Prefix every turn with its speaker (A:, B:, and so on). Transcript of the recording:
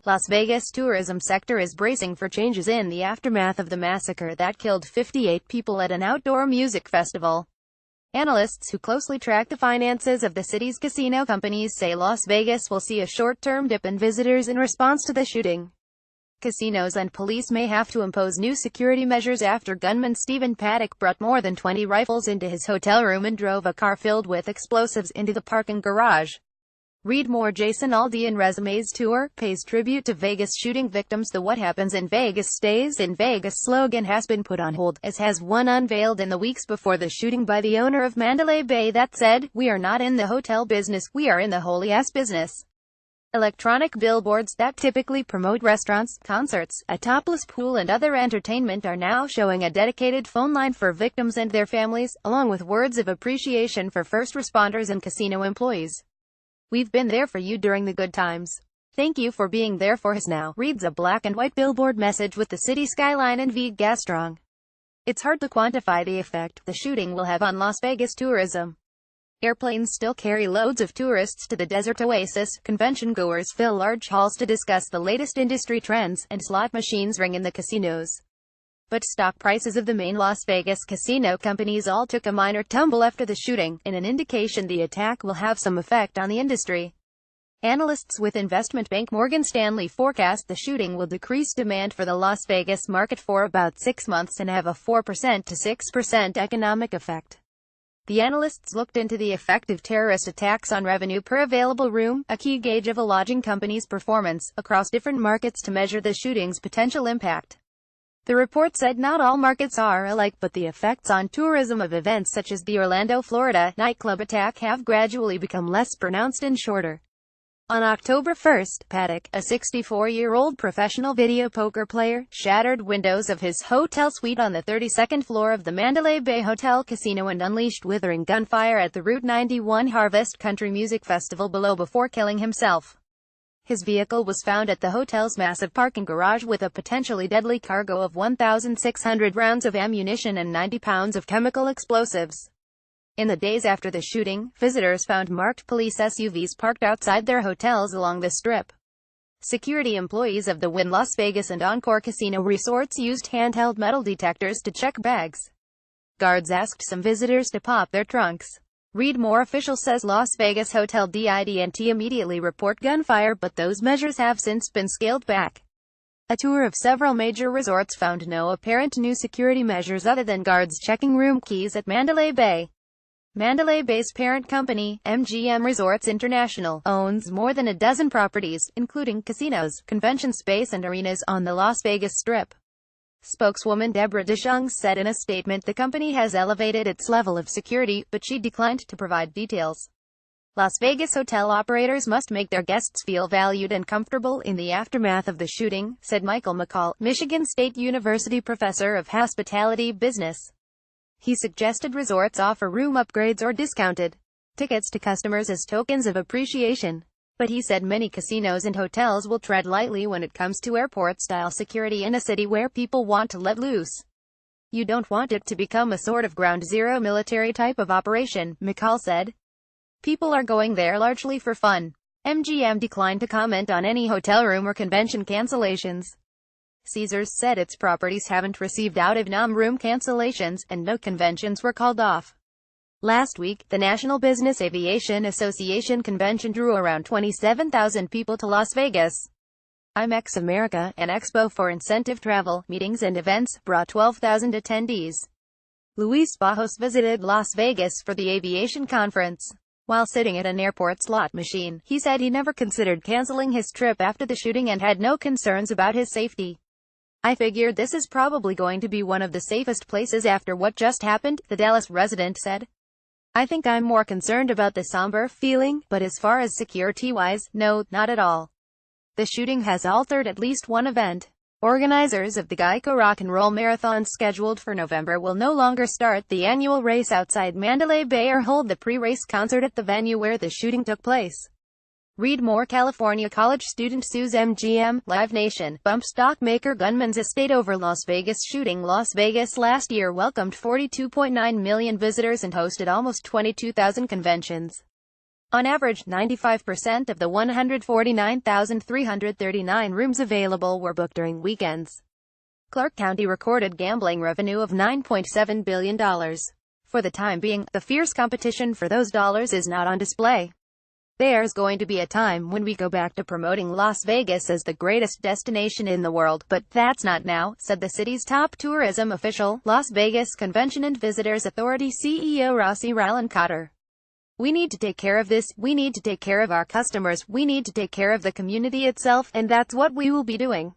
A: Las Vegas tourism sector is bracing for changes in the aftermath of the massacre that killed 58 people at an outdoor music festival. Analysts who closely track the finances of the city's casino companies say Las Vegas will see a short-term dip in visitors in response to the shooting. Casinos and police may have to impose new security measures after gunman Stephen Paddock brought more than 20 rifles into his hotel room and drove a car filled with explosives into the parking garage. Read more. Jason Aldean Resumes Tour pays tribute to Vegas shooting victims. The What Happens in Vegas Stays in Vegas slogan has been put on hold, as has one unveiled in the weeks before the shooting by the owner of Mandalay Bay that said, "We are not in the hotel business, we are in the holy-ass business." Electronic billboards that typically promote restaurants, concerts, a topless pool and other entertainment are now showing a dedicated phone line for victims and their families, along with words of appreciation for first responders and casino employees. "We've been there for you during the good times. Thank you for being there for us now," reads a black and white billboard message with the city skyline in Vegas strong. It's hard to quantify the effect the shooting will have on Las Vegas tourism. Airplanes still carry loads of tourists to the desert oasis, convention-goers fill large halls to discuss the latest industry trends, and slot machines ring in the casinos. But stock prices of the main Las Vegas casino companies all took a minor tumble after the shooting, in an indication the attack will have some effect on the industry. Analysts with investment bank Morgan Stanley forecast the shooting will decrease demand for the Las Vegas market for about 6 months and have a 4% to 6% economic effect. The analysts looked into the effect of terrorist attacks on revenue per available room, a key gauge of a lodging company's performance, across different markets to measure the shooting's potential impact. The report said not all markets are alike, but the effects on tourism of events such as the Orlando, Florida, nightclub attack have gradually become less pronounced and shorter. On October 1, Paddock, a 64-year-old professional video poker player, shattered windows of his hotel suite on the 32nd floor of the Mandalay Bay Hotel Casino and unleashed withering gunfire at the Route 91 Harvest Country Music Festival below before killing himself. His vehicle was found at the hotel's massive parking garage with a potentially deadly cargo of 1,600 rounds of ammunition and 90 pounds of chemical explosives. In the days after the shooting, visitors found marked police SUVs parked outside their hotels along the Strip. Security employees of the Wynn Las Vegas and Encore Casino resorts used handheld metal detectors to check bags. Guards asked some visitors to pop their trunks. Read more. Official says Las Vegas hotel didn't immediately report gunfire, but those measures have since been scaled back. A tour of several major resorts found no apparent new security measures other than guards checking room keys at Mandalay Bay. Mandalay Bay's parent company, MGM Resorts International, owns more than a dozen properties, including casinos, convention space and arenas, on the Las Vegas Strip. Spokeswoman Deborah DeJong said in a statement the company has elevated its level of security, but she declined to provide details. Las Vegas hotel operators must make their guests feel valued and comfortable in the aftermath of the shooting, said Michael McCall, Michigan State University professor of hospitality business. He suggested resorts offer room upgrades or discounted tickets to customers as tokens of appreciation. But he said many casinos and hotels will tread lightly when it comes to airport-style security in a city where people want to let loose. "You don't want it to become a sort of ground zero military type of operation," McCall said. "People are going there largely for fun." MGM declined to comment on any hotel room or convention cancellations. Caesars said its properties haven't received out-of-nom room cancellations, and no conventions were called off. Last week, the National Business Aviation Association convention drew around 27,000 people to Las Vegas. IMEX America, an expo for incentive travel, meetings and events, brought 12,000 attendees. Luis Bajos visited Las Vegas for the aviation conference. While sitting at an airport slot machine, he said he never considered canceling his trip after the shooting and had no concerns about his safety. "I figured this is probably going to be one of the safest places after what just happened," the Dallas resident said. "I think I'm more concerned about the somber feeling, but as far as security-wise, no, not at all." The shooting has altered at least one event. Organizers of the Geico Rock and Roll Marathon scheduled for November will no longer start the annual race outside Mandalay Bay or hold the pre-race concert at the venue where the shooting took place. Read more. California college student sues MGM. Live Nation, bump stock maker gunman's estate over Las Vegas shooting. Las Vegas last year welcomed 42.9 million visitors and hosted almost 22,000 conventions. On average, 95% of the 149,339 rooms available were booked during weekends. Clark County recorded gambling revenue of $9.7 billion. For the time being, the fierce competition for those dollars is not on display. There's going to be a time when we go back to promoting Las Vegas as the greatest destination in the world, but that's not now, said the city's top tourism official, Las Vegas Convention and Visitors Authority CEO Rossi Rallen-Cotter. We need to take care of this, we need to take care of our customers, we need to take care of the community itself, and that's what we will be doing.